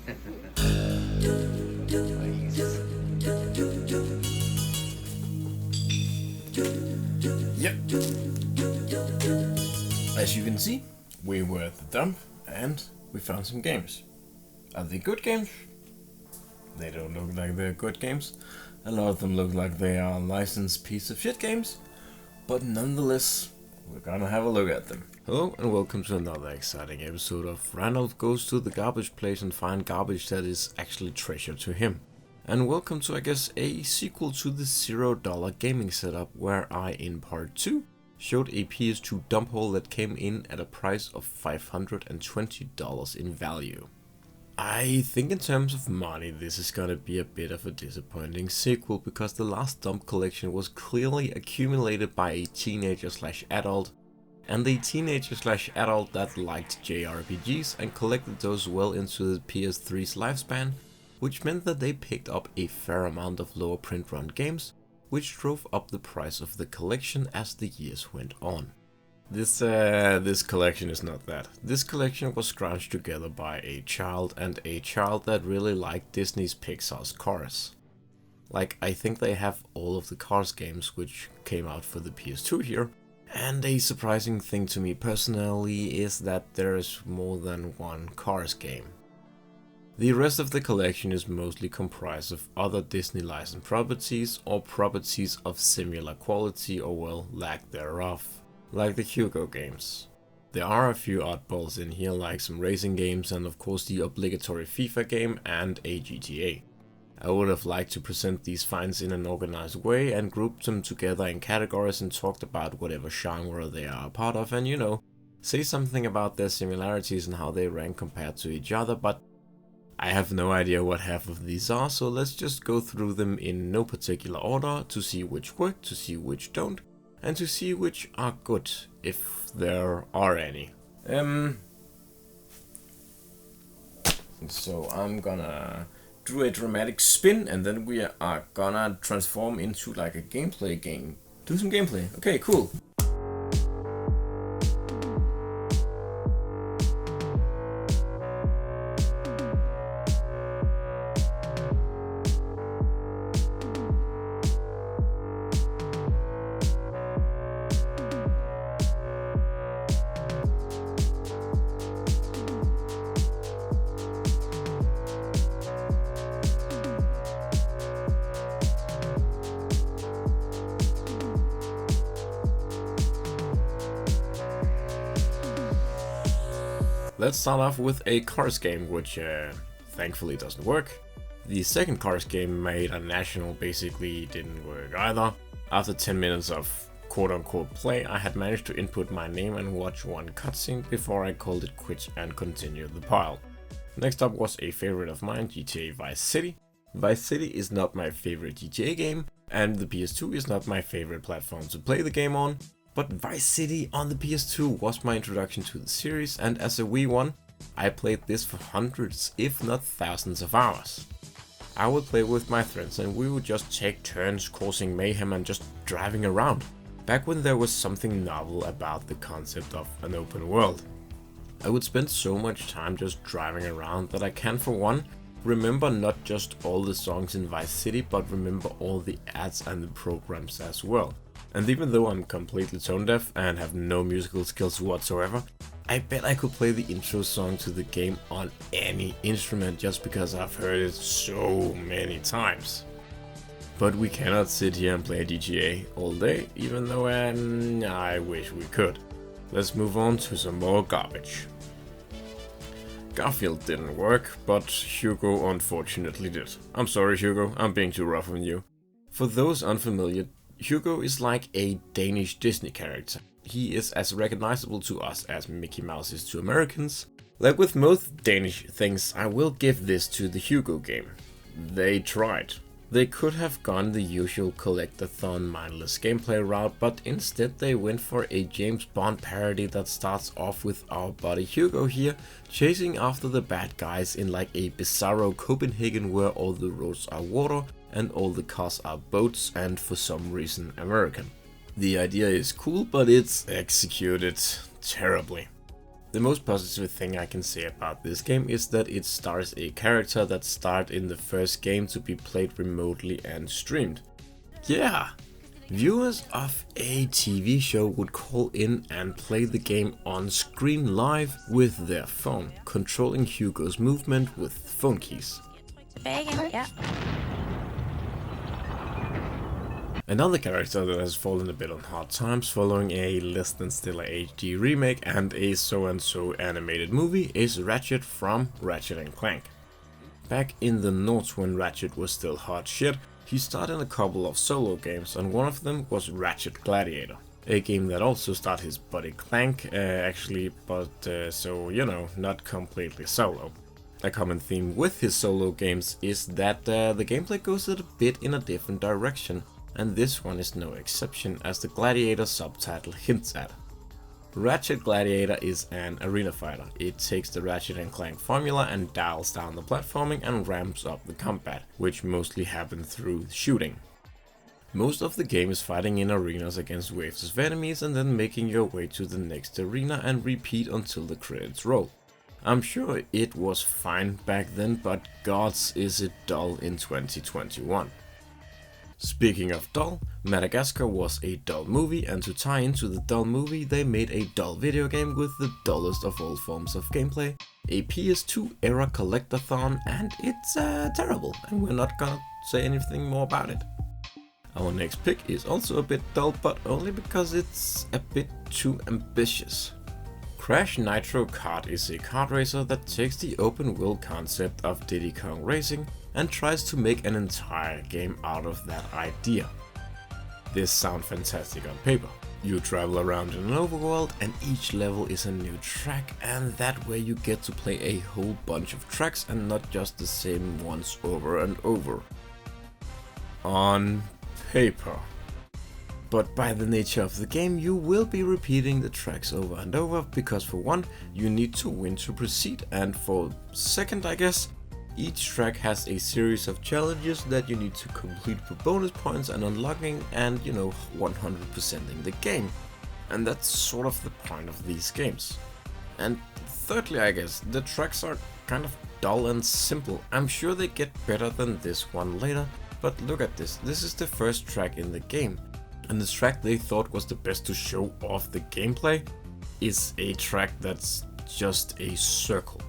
Yep. As you can see, we were at the dump and we found some games. Are they good games? They don't look like they're good games. A lot of them look like they are licensed piece of shit games, but nonetheless, we're gonna have a look at them. Hello and welcome to another exciting episode of Randolph Goes to the Garbage Place and Find Garbage that is actually treasure to him. And welcome to, I guess, a sequel to the $0 gaming setup where I, in part 2, showed a PS2 dump hole that came in at a price of $520 in value. I think in terms of money this is gonna be a bit of a disappointing sequel because the last dump collection was clearly accumulated by a teenager/adult, and the teenager/adult that liked JRPGs and collected those well into the PS3's lifespan, which meant that they picked up a fair amount of lower print run games, which drove up the price of the collection as the years went on. This collection is not that. This collection was scrounged together by a child, and a child that really liked Disney's Pixar's Cars. Like, I think they have all of the Cars games which came out for the PS2 here, and a surprising thing to me personally is that there is more than one Cars game. The rest of the collection is mostly comprised of other Disney licensed properties or properties of similar quality or, well, lack thereof, like the Hugo games. There are a few oddballs in here, like some racing games and of course the obligatory FIFA game and a GTA. I would have liked to present these finds in an organized way and group them together in categories and talked about whatever genre they are a part of and, you know, say something about their similarities and how they rank compared to each other, but I have no idea what half of these are, so let's just go through them in no particular order to see which work, to see which don't, and to see which are good, if there are any. So I'm gonna do a dramatic spin and then we are gonna transform into like a gameplay game. Do some gameplay. Okay, cool. Let's start off with a Cars game, which thankfully doesn't work. The second Cars game made on National basically didn't work either. After 10 minutes of quote-unquote play, I had managed to input my name and watch one cutscene before I called it quits and continued the pile. Next up was a favorite of mine, GTA Vice City. Vice City is not my favorite GTA game, and the PS2 is not my favorite platform to play the game on. But Vice City on the PS2 was my introduction to the series, and as a wee one, I played this for hundreds, if not thousands of hours. I would play with my friends and we would just take turns causing mayhem and just driving around, back when there was something novel about the concept of an open world. I would spend so much time just driving around that I can, for one, remember not just all the songs in Vice City, but remember all the ads and the programs as well. And even though I'm completely tone deaf and have no musical skills whatsoever, I bet I could play the intro song to the game on any instrument just because I've heard it so many times. But we cannot sit here and play GTA all day, even though I wish we could. Let's move on to some more garbage. Garfield didn't work, but Hugo unfortunately did. I'm sorry Hugo, I'm being too rough on you. For those unfamiliar, Hugo is like a Danish Disney character. He is as recognizable to us as Mickey Mouse is to Americans. Like with most Danish things, I will give this to the Hugo game. They tried. They could have gone the usual collectathon mindless gameplay route, but instead they went for a James Bond parody that starts off with our buddy Hugo here chasing after the bad guys in like a bizarro Copenhagen where all the roads are water and all the cars are boats and for some reason American. The idea is cool, but it's executed terribly. The most positive thing I can say about this game is that it stars a character that started in the first game to be played remotely and streamed. Yeah! Viewers of a TV show would call in and play the game on screen live with their phone, controlling Hugo's movement with phone keys. Yeah. Another character that has fallen a bit on hard times following a less than stellar HD remake and a so-and-so animated movie is Ratchet from Ratchet & Clank. Back in the noughts when Ratchet was still hot shit, he starred in a couple of solo games, and one of them was Ratchet Gladiator, a game that also starred his buddy Clank, actually, but so, you know, not completely solo. A common theme with his solo games is that the gameplay goes a bit in a different direction, and this one is no exception, as the Gladiator subtitle hints at. Ratchet Gladiator is an arena fighter. It takes the Ratchet & Clank formula and dials down the platforming and ramps up the combat, which mostly happens through shooting. Most of the game is fighting in arenas against waves of enemies and then making your way to the next arena and repeat until the credits roll. I'm sure it was fine back then, but gods is it dull in 2021. Speaking of dull, Madagascar was a dull movie, and to tie into the dull movie they made a dull video game with the dullest of all forms of gameplay, a PS2 era collectathon, and it's terrible, and we're not gonna say anything more about it. Our next pick is also a bit dull, but only because it's a bit too ambitious. Crash Nitro Kart is a kart racer that takes the open world concept of Diddy Kong Racing and tries to make an entire game out of that idea. This sounds fantastic on paper. You travel around in an overworld and each level is a new track, and that way you get to play a whole bunch of tracks and not just the same ones over and over. On paper. But by the nature of the game you will be repeating the tracks over and over, because for one, you need to win to proceed, and for second, I guess, each track has a series of challenges that you need to complete for bonus points and unlocking and, you know, 100%ing the game. And that's sort of the point of these games. And thirdly, I guess, the tracks are kind of dull and simple. I'm sure they get better than this one later, but look at this. This is the first track in the game. And the track they thought was the best to show off the gameplay is a track that's just a circle.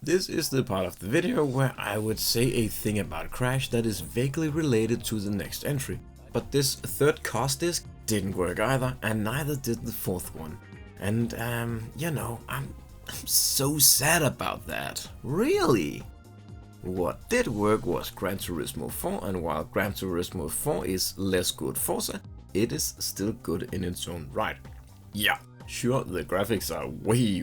This is the part of the video where I would say a thing about Crash that is vaguely related to the next entry. But this third COS disc didn't work either, and neither did the fourth one. And you know, I'm so sad about that. Really? What did work was Gran Turismo 4, and while Gran Turismo 4 is less good Forza, it is still good in its own right. Yeah. Sure, the graphics are way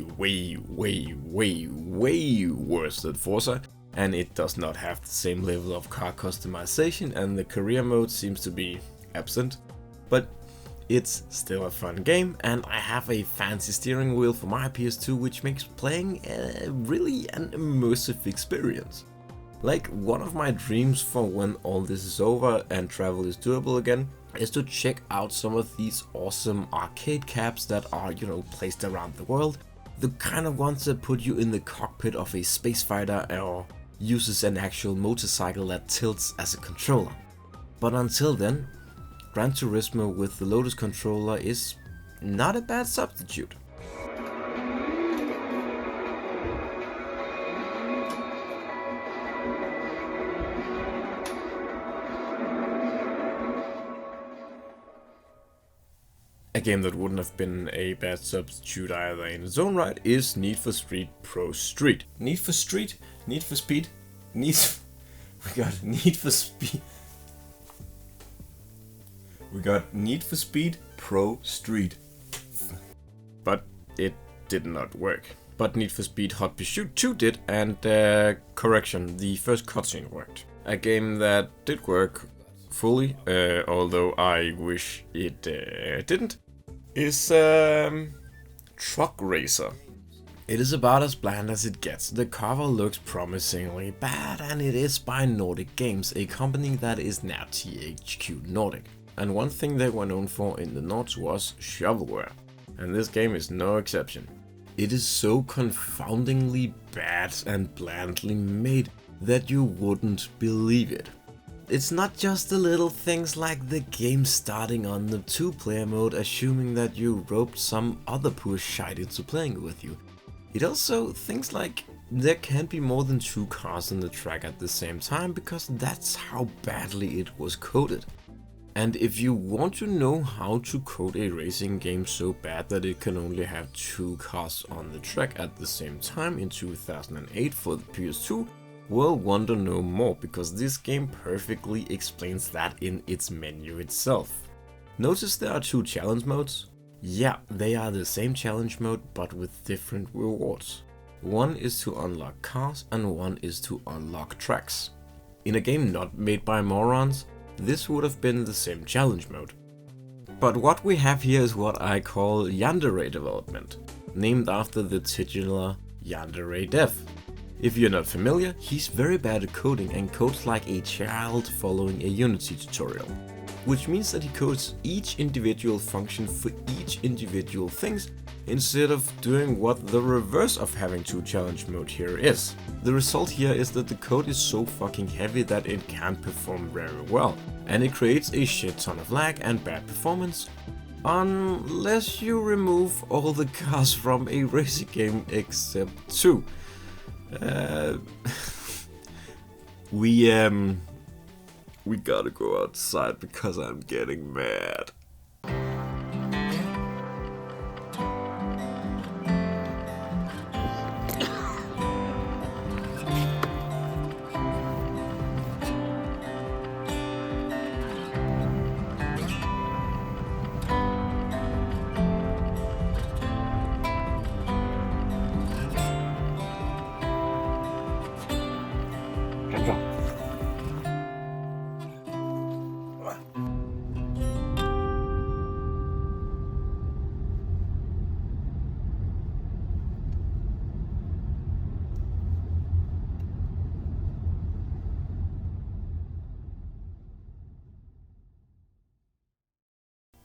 worse than Forza, and it does not have the same level of car customization, and the career mode seems to be absent, but it's still a fun game, and I have a fancy steering wheel for my PS2 which makes playing really an immersive experience. Like, one of my dreams for when all this is over and travel is doable again is to check out some of these awesome arcade cabs that are, you know, placed around the world. The kind of ones that put you in the cockpit of a space fighter or uses an actual motorcycle that tilts as a controller. But until then, Gran Turismo with the Lotus controller is not a bad substitute. A game that wouldn't have been a bad substitute either in its own right is Need for Speed Pro Street. Need for Street? Need for Speed? We got Need for Speed. We got Need for Speed Pro Street. But it did not work. But Need for Speed Hot Pursuit 2 did, and correction, the first cutscene worked. A game that did work fully, although I wish it didn't, is Truck Racer. It is about as bland as it gets. The cover looks promisingly bad, and it is by Nordic Games, a company that is now THQ Nordic. And one thing they were known for in the Nords was shovelware, and this game is no exception. It is so confoundingly bad and blandly made that you wouldn't believe it. It's not just the little things like the game starting on the 2-player mode assuming that you roped some other poor shite into playing with you. It also things like there can't be more than 2 cars on the track at the same time because that's how badly it was coded. And if you want to know how to code a racing game so bad that it can only have 2 cars on the track at the same time in 2008 for the PS2, well, wonder no more, because this game perfectly explains that in its menu itself. Notice there are 2 challenge modes? Yeah, they are the same challenge mode but with different rewards. One is to unlock cars and one is to unlock tracks. In a game not made by morons, this would have been the same challenge mode. But what we have here is what I call yandere development, named after the titular yandere dev. If you're not familiar, he's very bad at coding and codes like a child following a Unity tutorial. Which means that he codes each individual function for each individual things instead of doing what the reverse of having 2 challenge mode here is. The result here is that the code is so fucking heavy that it can't perform very well, and it creates a shit ton of lag and bad performance, unless you remove all the cars from a racing game except 2. We gotta go outside because I'm getting mad.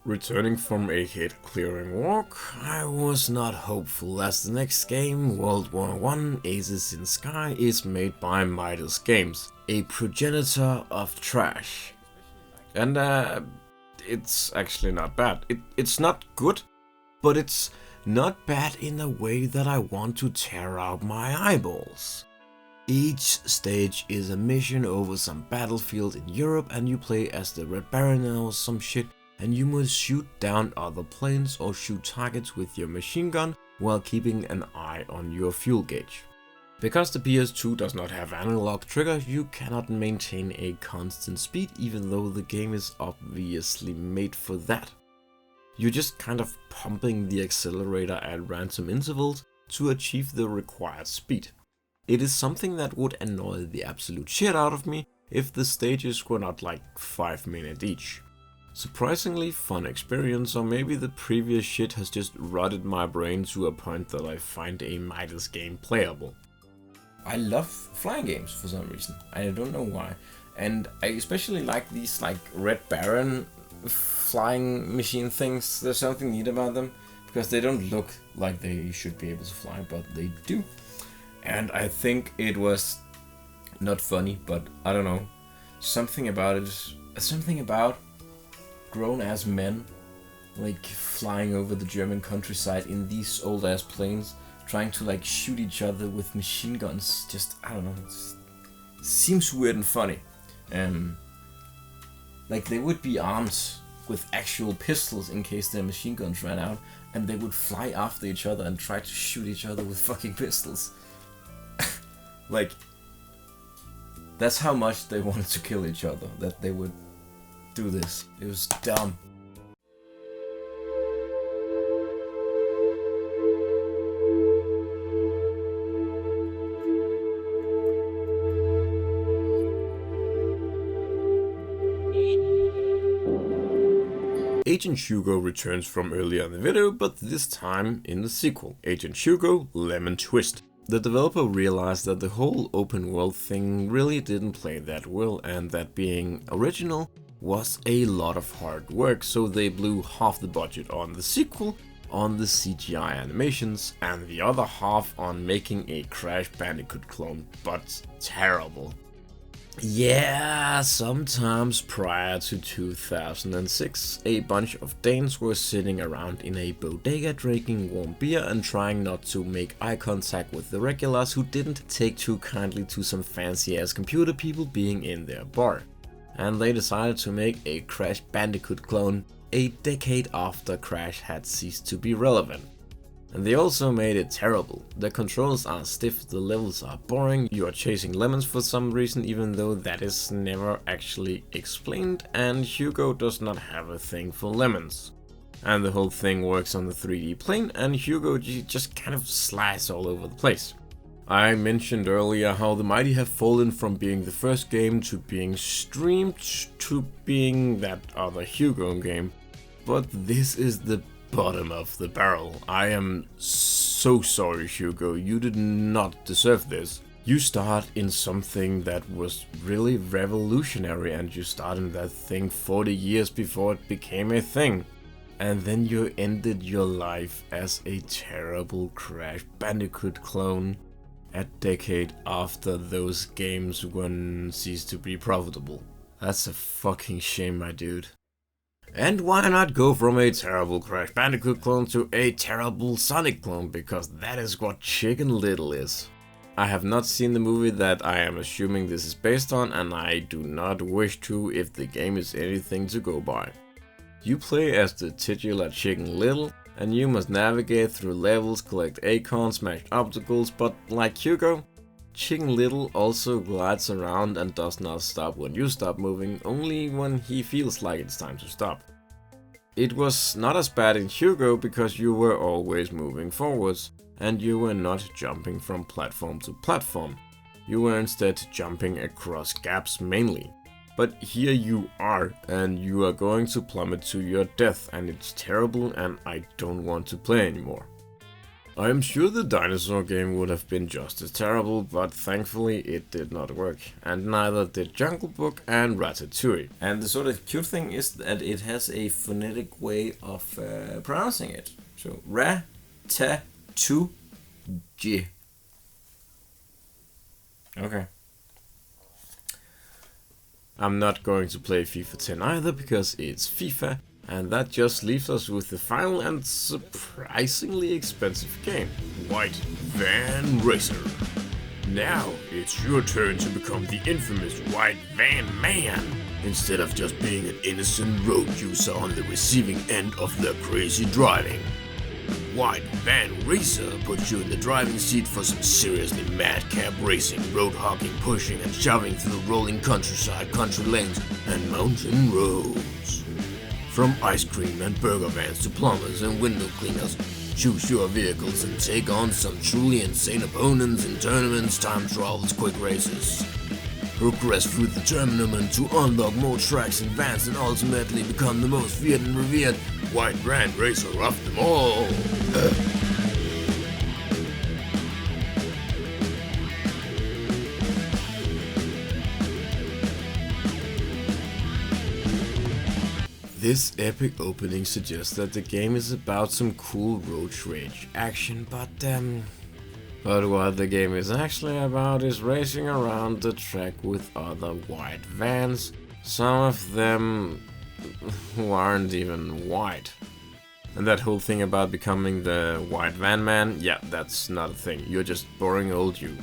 Returning from a head-clearing walk, I was not hopeful as the next game, World War I Aces in Sky, is made by Midas Games, a progenitor of trash. And it's actually not bad. It's not good, but it's not bad in a way that I want to tear out my eyeballs. Each stage is a mission over some battlefield in Europe and you play as the Red Baron or some shit, and you must shoot down other planes or shoot targets with your machine gun while keeping an eye on your fuel gauge. Because the PS2 does not have analog triggers, you cannot maintain a constant speed even though the game is obviously made for that. You're just kind of pumping the accelerator at random intervals to achieve the required speed. It is something that would annoy the absolute shit out of me if the stages were not like 5 minutes each. Surprisingly fun experience, or maybe the previous shit has just rotted my brain to a point that I find a Midas game playable. I love flying games for some reason, I don't know why, and I especially like these like Red Baron flying machine things. There's something neat about them, because they don't look like they should be able to fly, but they do. And I think it was not funny, but I don't know, something about grown-ass men, like flying over the German countryside in these old-ass planes, trying to like shoot each other with machine guns. Just, I don't know, it seems weird and funny. Like they would be armed with actual pistols in case their machine guns ran out, and they would fly after each other and try to shoot each other with fucking pistols. Like, that's how much they wanted to kill each other, that they would do this. It was dumb. Agent Hugo returns from earlier in the video, but this time in the sequel, Agent Hugo Lemon Twist. The developer realized that the whole open world thing really didn't play that well, and that being original was a lot of hard work, so they blew half the budget on the sequel, on the CGI animations, and the other half on making a Crash Bandicoot clone, but terrible. Yeah, sometimes prior to 2006, a bunch of Danes were sitting around in a bodega drinking warm beer and trying not to make eye contact with the regulars who didn't take too kindly to some fancy ass computer people being in their bar. And they decided to make a Crash Bandicoot clone a decade after Crash had ceased to be relevant. And they also made it terrible. The controls are stiff, the levels are boring, you are chasing lemons for some reason even though that is never actually explained, and Hugo does not have a thing for lemons. And the whole thing works on the 3D plane, and Hugo just kind of slides all over the place. I mentioned earlier how the mighty have fallen from being the first game to being streamed to being that other Hugo game, but this is the bottom of the barrel. I am so sorry, Hugo, you did not deserve this. You start in something that was really revolutionary, and you started that thing 40 years before it became a thing. And then you ended your life as a terrible Crash Bandicoot clone a decade after those games ceased to be profitable. That's a fucking shame, my dude. And why not go from a terrible Crash Bandicoot clone to a terrible Sonic clone, because that is what Chicken Little is. I have not seen the movie that I am assuming this is based on, and I do not wish to if the game is anything to go by. You play as the titular Chicken Little, and you must navigate through levels, collect acorns, smash obstacles, but like Hugo, Chicken Little also glides around and does not stop when you stop moving, only when he feels like it's time to stop. It was not as bad in Hugo because you were always moving forwards, and you were not jumping from platform to platform. You were instead jumping across gaps mainly. But here you are, and you are going to plummet to your death, and it's terrible, and I don't want to play anymore. I am sure the dinosaur game would have been just as terrible, but thankfully it did not work, and neither did Jungle Book and Ratatouille. And the sort of cute thing is that it has a phonetic way of pronouncing it. So Ratatouille. Okay. I'm not going to play FIFA 10 either because it's FIFA. And that just leaves us with the final and surprisingly expensive game, White Van Racer. Now it's your turn to become the infamous White Van Man, instead of just being an innocent road user on the receiving end of the crazy driving. White Van Racer puts you in the driving seat for some seriously madcap racing, road hogging, pushing and shoving through rolling countryside, country lanes and mountain roads. From ice cream and burger vans to plumbers and window cleaners, choose your vehicles and take on some truly insane opponents in tournaments, time trials, quick races. Progress through the tournament to unlock more tracks and vans and ultimately become the most feared and revered White Van Racer of them all. This epic opening suggests that the game is about some cool road rage action, but what the game is actually about is racing around the track with other white vans, some of them who aren't even white. And that whole thing about becoming the White Van Man, yeah, that's not a thing, you're just boring old you.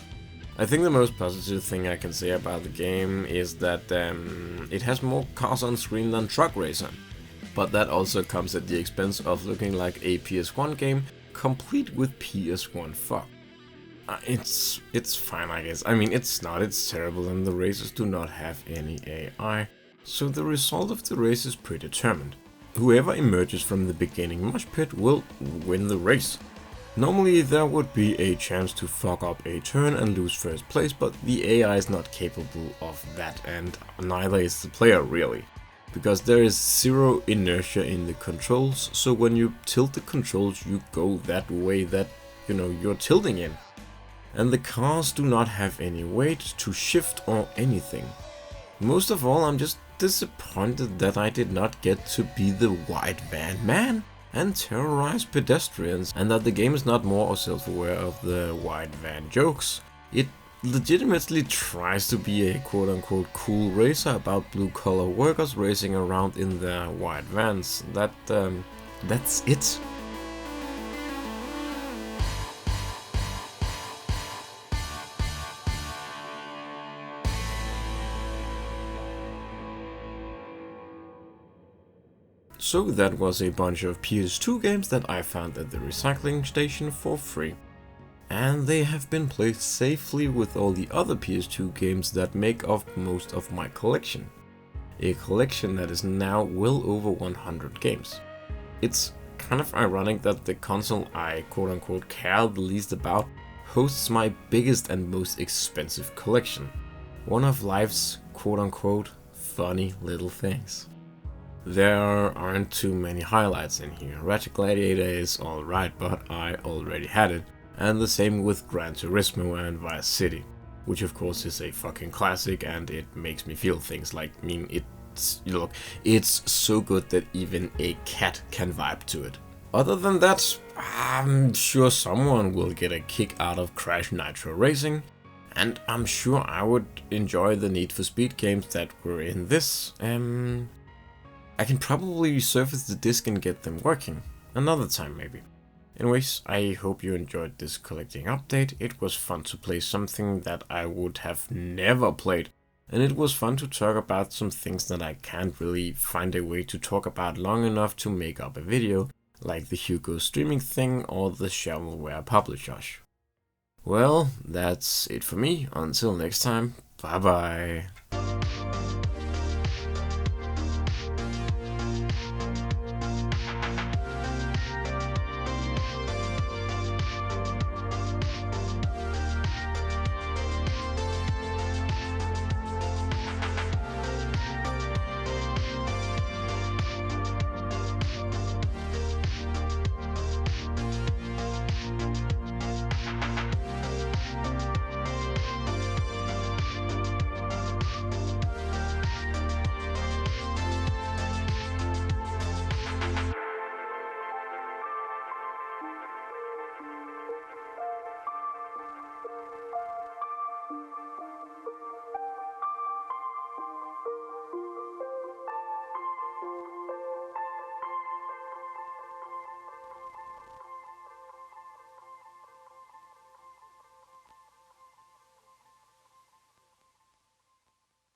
I think the most positive thing I can say about the game is that it has more cars on screen than Truck Racer. But that also comes at the expense of looking like a PS1 game, complete with PS1 fuck. It's fine, I guess. I mean, it's terrible, and the races do not have any AI, so the result of the race is predetermined. Whoever emerges from the beginning mosh pit will win the race. Normally there would be a chance to fuck up a turn and lose first place, but the AI is not capable of that, and neither is the player really. because there is zero inertia in the controls, so when you tilt the controls you go that way that you're tilting in. And the cars do not have any weight to shift or anything. Most of all, I'm just disappointed that I did not get to be the white van man and terrorize pedestrians, and that the game is not more self-aware of the white van jokes. It legitimately tries to be a quote-unquote cool racer about blue-collar workers racing around in their white vans. That's it. So that was a bunch of PS2 games that I found at the recycling station for free. And they have been placed safely with all the other PS2 games that make up most of my collection. A collection that is now well over 100 games. It's kind of ironic that the console I quote-unquote care the least about hosts my biggest and most expensive collection. One of life's quote-unquote funny little things. There aren't too many highlights in here. Ratchet Gladiator is alright, but I already had it. And the same with Gran Turismo and Vice City, which of course is a fucking classic, and it makes me feel things like, it's so good that even a cat can vibe to it. Other than that, I'm sure someone will get a kick out of Crash Nitro Racing, and I'm sure I would enjoy the Need for Speed games that were in this. I can probably resurface the disc and get them working. Another time maybe. Anyways, I hope you enjoyed this collecting update. It was fun to play something that I would have never played. And it was fun to talk about some things that I can't really find a way to talk about long enough to make up a video, like the Hugo streaming thing or the shovelware publishers. Well, that's it for me. Until next time, bye bye.